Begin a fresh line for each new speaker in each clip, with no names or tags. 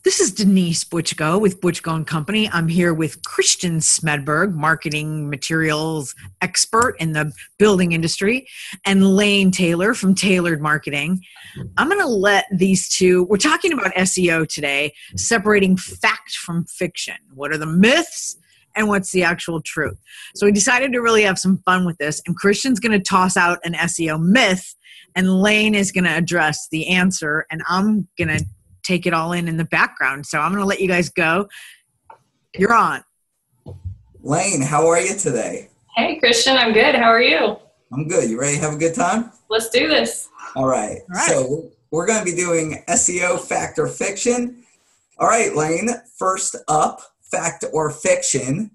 This is Denise Butchko with Butchko and Company. I'm here with Christian Smedberg, marketing materials expert in the building industry, and Lane Taylor from Tailored Marketing. I'm going to let these two, we're talking about SEO today, separating fact from fiction. What are the myths and what's the actual truth? So we decided to really have some fun with this, and Christian's going to toss out an SEO myth, and Lane is going to address the answer, and I'm going to take it all in the background. So I'm going to let you guys go. You're on.
Lane, how are you today?
Hey, Christian, I'm good. How are you?
I'm good. You ready to have a good time?
Let's do this.
All right. So we're going to be doing SEO fact or fiction. All right, Lane, first up, fact or fiction.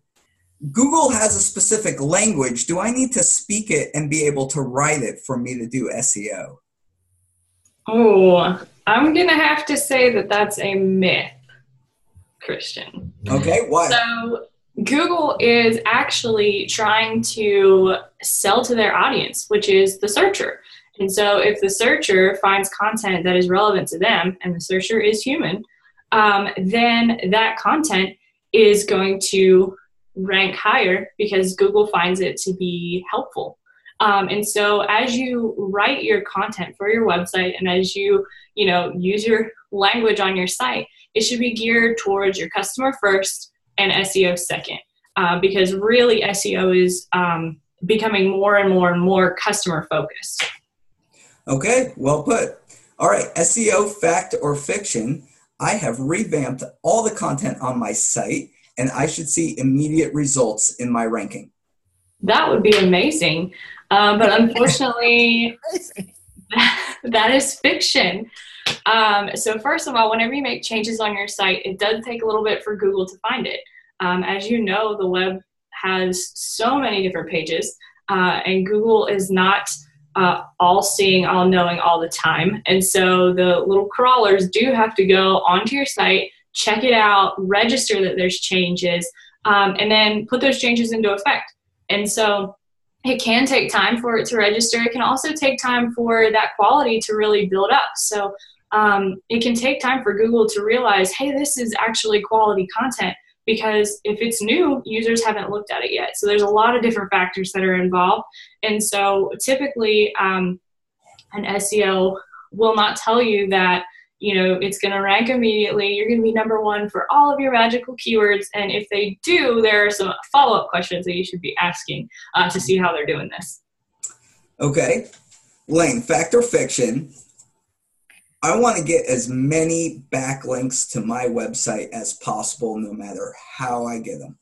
Google has a specific language. Do I need to speak it and be able to write it for me to do SEO?
Oh, I'm going to have to say that that's a myth, Christian.
Okay, why?
So Google is actually trying to sell to their audience, which is the searcher. And so if the searcher finds content that is relevant to them, and the searcher is human, then that content is going to rank higher because Google finds it to be helpful. And so as you write your content for your website and as you use your language on your site, it should be geared towards your customer first and SEO second, because really SEO is becoming more and more and more customer focused.
Okay, well put. All right, SEO fact or fiction. I have revamped all the content on my site and I should see immediate results in my ranking.
That would be amazing. But unfortunately, that is fiction. So first of all, whenever you make changes on your site, it does take a little bit for Google to find it. As you know, the web has so many different pages, and Google is not all-seeing, all-knowing all the time. And so the little crawlers do have to go onto your site, check it out, register that there's changes, and then put those changes into effect. And so it can take time for it to register. It can also take time for that quality to really build up. So it can take time for Google to realize, hey, this is actually quality content, because if it's new, users haven't looked at it yet. So there's a lot of different factors that are involved. And so typically an SEO will not tell you that it's going to rank immediately. You're going to be number one for all of your magical keywords. And if they do, there are some follow-up questions that you should be asking to see how they're doing this. Okay.
Lane, fact or fiction? I want to get as many backlinks to my website as possible, no matter how I get them.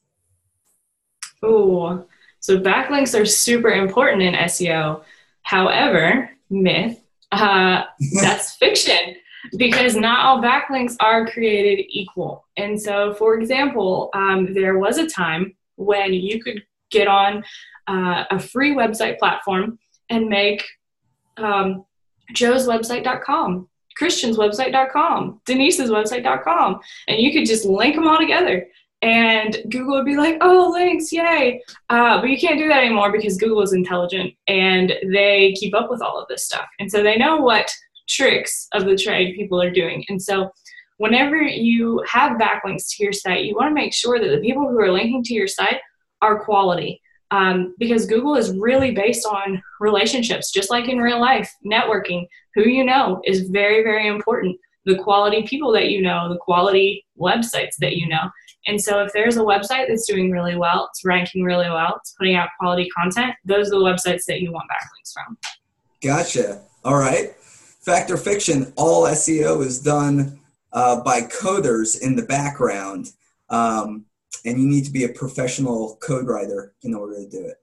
Ooh, so backlinks are super important in SEO. However, myth, that's fiction. Because not all backlinks are created equal. And so, for example, there was a time when you could get on a free website platform and make joeswebsite.com, Christian's website.com, Denise's website.com, and you could just link them all together. And Google would be like, oh, links, yay. But you can't do that anymore because Google is intelligent and they keep up with all of this stuff. And so they know what tricks of the trade people are doing. And so whenever you have backlinks to your site, you want to make sure that the people who are linking to your site are quality, because Google is really based on relationships, just like in real life. Networking, who you know, is very, very important. The quality people that you know, the quality websites that you know. And so if there's a website that's doing really well, it's ranking really well, it's putting out quality content, those are the websites that you want backlinks from.
Gotcha. All right. Fact or fiction, all SEO is done by coders in the background, and you need to be a professional code writer in order to do it.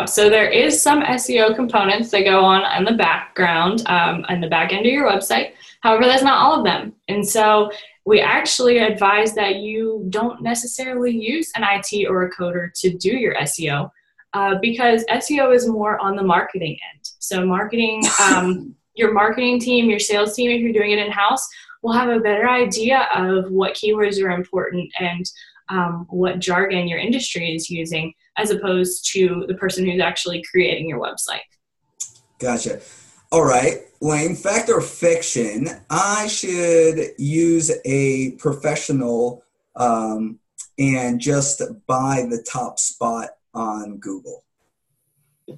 So there is some SEO components that go on in the background, on the back end of your website. However, that's not all of them. And so we actually advise that you don't necessarily use an IT or a coder to do your SEO. Because SEO is more on the marketing end. So marketing, your marketing team, your sales team, if you're doing it in-house, will have a better idea of what keywords are important and what jargon your industry is using, as opposed to the person who's actually creating your website.
Gotcha. All right, Lane, fact or fiction, I should use a professional and just buy the top spot on Google.
It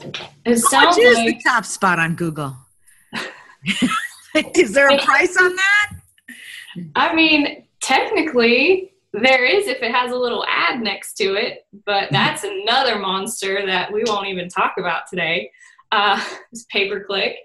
How much
sounds
is
like
the top spot on Google? Is there a price on that?
I mean, technically, there is if it has a little ad next to it, but that's another monster that we won't even talk about today. It's pay-per-click.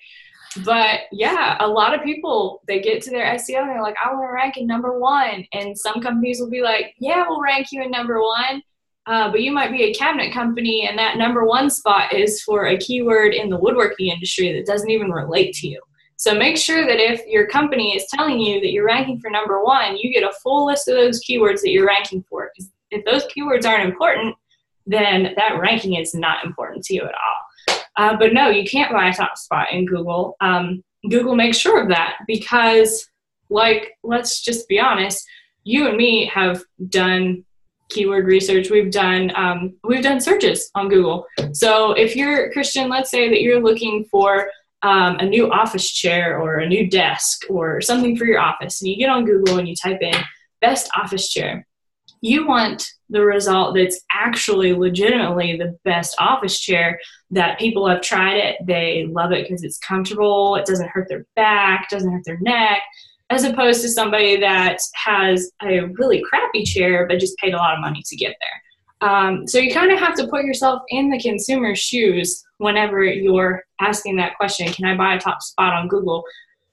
But yeah, a lot of people, they get to their SEO and they're like, I want to rank in number one. And some companies will be like, yeah, we'll rank you in number one. But you might be a cabinet company and that number one spot is for a keyword in the woodworking industry that doesn't even relate to you. So make sure that if your company is telling you that you're ranking for number one, you get a full list of those keywords that you're ranking for. Because if those keywords aren't important, then that ranking is not important to you at all. But no, you can't buy a top spot in Google. Google makes sure of that because, like, let's just be honest, you and me have done keyword research. We've done searches on Google. So if you're Christian, let's say that you're looking for a new office chair or a new desk or something for your office, and you get on Google and you type in best office chair. You want the result that's actually legitimately the best office chair, that people have tried it, they love it because it's comfortable, it doesn't hurt their back, doesn't hurt their neck, as opposed to somebody that has a really crappy chair but just paid a lot of money to get there. So you kind of have to put yourself in the consumer's shoes whenever you're asking that question, can I buy a top spot on Google?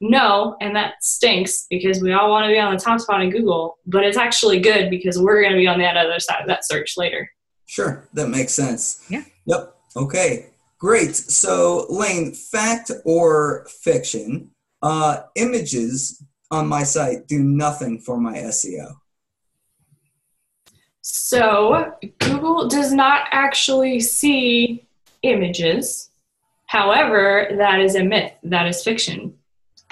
No, and that stinks because we all want to be on the top spot in Google, but it's actually good because we're going to be on that other side of that search later.
Sure, that makes sense.
Yeah.
Yep. Okay, great. So Lane, fact or fiction, images on my site do nothing for my SEO.
So Google does not actually see images. However, that is a myth. That is fiction.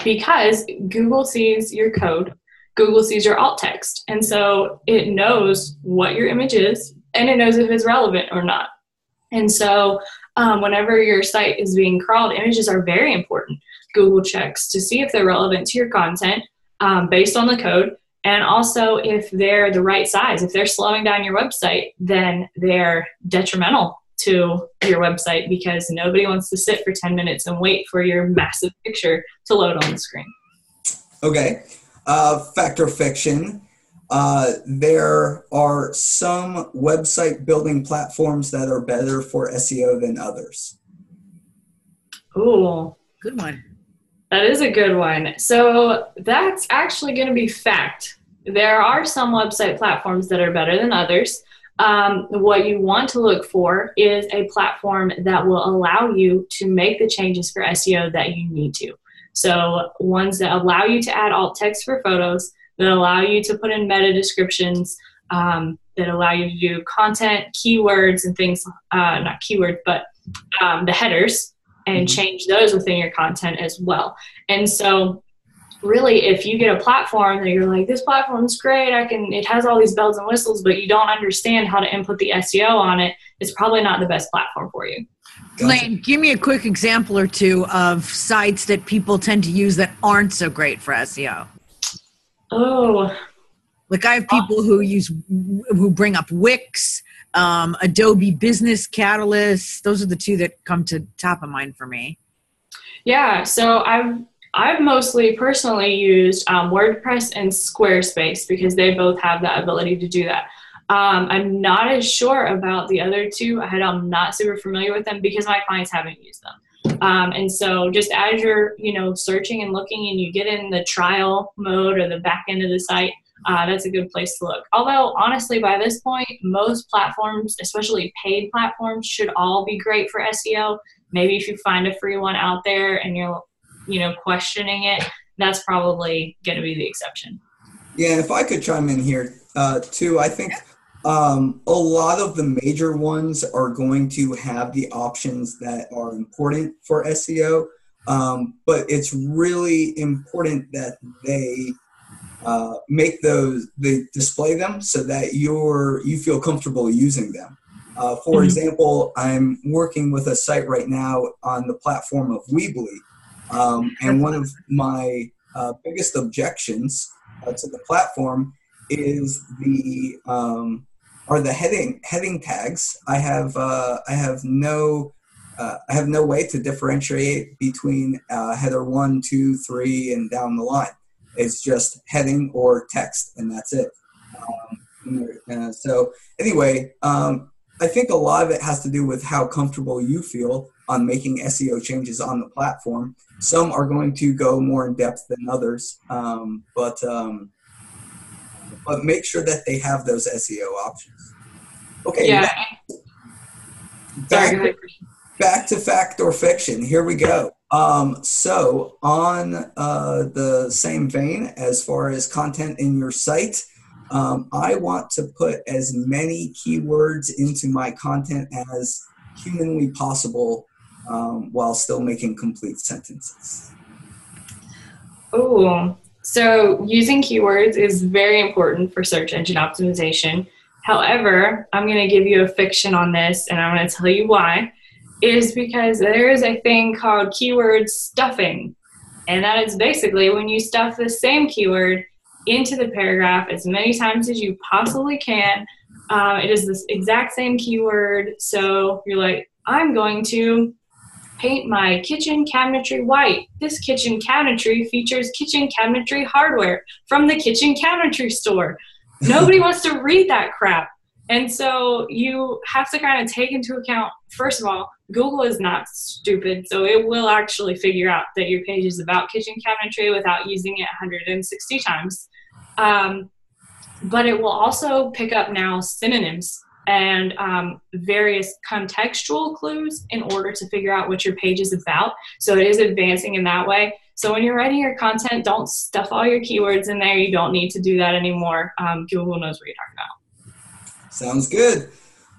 Because Google sees your code, Google sees your alt text, and so it knows what your image is, and it knows if it's relevant or not. And so whenever your site is being crawled, images are very important. Google checks to see if they're relevant to your content based on the code, and also if they're the right size. If they're slowing down your website, then they're detrimental to your website because nobody wants to sit for 10 minutes and wait for your massive picture to load on the screen.
Okay. Fact or fiction. There are some website building platforms that are better for SEO than others.
Ooh,
Good one.
that is a good one. So that's actually going to be fact. There are some website platforms that are better than others. What you want to look for is a platform that will allow you to make the changes for SEO that you need to. So ones that allow you to add alt text for photos, that allow you to put in meta descriptions, that allow you to do content, keywords, and things, not keywords, but the headers, and change those within your content as well. And so really, if you get a platform that you're like, this platform's great, it has all these bells and whistles, but you don't understand how to input the SEO on it, it's probably not the best platform for you.
Gotcha.
Lane, give me a quick example or two of sites that people tend to use that aren't so great for SEO.
Oh,
Like I have people who bring up Wix, Adobe Business Catalyst. Those are the two that come to top of mind for me.
yeah. So I've mostly personally used WordPress and Squarespace because they both have that ability to do that. I'm not as sure about the other two. I'm not super familiar with them because my clients haven't used them. And so just as you're, searching and looking and you get in the trial mode or the back end of the site, that's a good place to look. Although, honestly, by this point, most platforms, especially paid platforms, should all be great for SEO. Maybe if you find a free one out there and you're questioning it, that's probably going to be the exception.
Yeah, if I could chime in here too, I think a lot of the major ones are going to have the options that are important for SEO, but it's really important that they they display them so that you feel comfortable using them. For example, I'm working with a site right now on the platform of Weebly. And one of my biggest objections to the platform is the heading tags. I have no way to differentiate between header 1, 2, 3, and down the line. It's just heading or text, and that's it. So anyway, I think a lot of it has to do with how comfortable you feel on making SEO changes on the platform. Some are going to go more in depth than others, but make sure that they have those SEO options. Okay.
Yeah.
Back to fact or fiction. Here we go. So on the same vein, as far as content in your site, I want to put as many keywords into my content as humanly possible while still making complete sentences.
Oh, so using keywords is very important for search engine optimization. However, I'm going to give you a fiction on this, and I'm going to tell you why. It is because there is a thing called keyword stuffing, and that is basically when you stuff the same keyword into the paragraph as many times as you possibly can. It is this exact same keyword, so you're like, I'm going to paint my kitchen cabinetry white. This kitchen cabinetry features kitchen cabinetry hardware from the kitchen cabinetry store. Nobody wants to read that crap. And so you have to kind of take into account, first of all, Google is not stupid, so it will actually figure out that your page is about kitchen cabinetry without using it 160 times. But it will also pick up now synonyms and various contextual clues in order to figure out what your page is about. So it is advancing in that way. So when you're writing your content, don't stuff all your keywords in there. You don't need to do that anymore. Google knows what you're talking about.
Sounds good.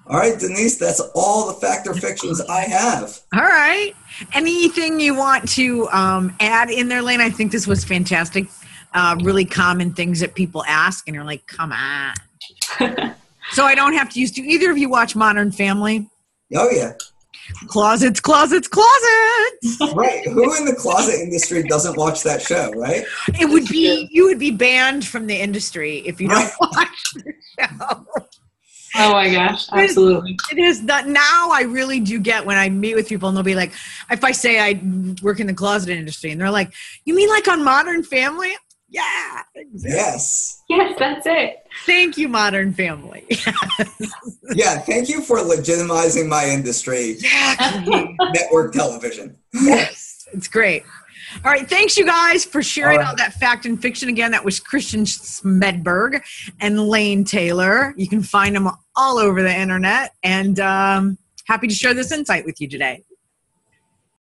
All right, Denise, that's all the fact or fictions I have.
All right. Anything you want to add in there, Lane? I think this was fantastic. Really common things that people ask, and you're like, come on. So I don't have to use. Do either of you watch Modern Family?
Oh, yeah.
Closets, closets, closets.
Right. Who in the closet industry doesn't watch that show, right?
It would be, you would be banned from the industry if you don't watch the show.
Oh my gosh, absolutely.
It is not, now I really do get when I meet with people and they'll be like, if I say I work in the closet industry and they're like, you mean like on Modern Family? Yeah. Exactly.
Yes.
Yes, that's it.
Thank you, Modern Family.
Yeah, thank you for legitimizing my industry.
Exactly.
Network television.
Yes, it's great. All right, thanks you guys for sharing all that fact and fiction. Again, that was Christian Smedberg and Lane Taylor. You can find them all over the internet, and happy to share this insight with you today.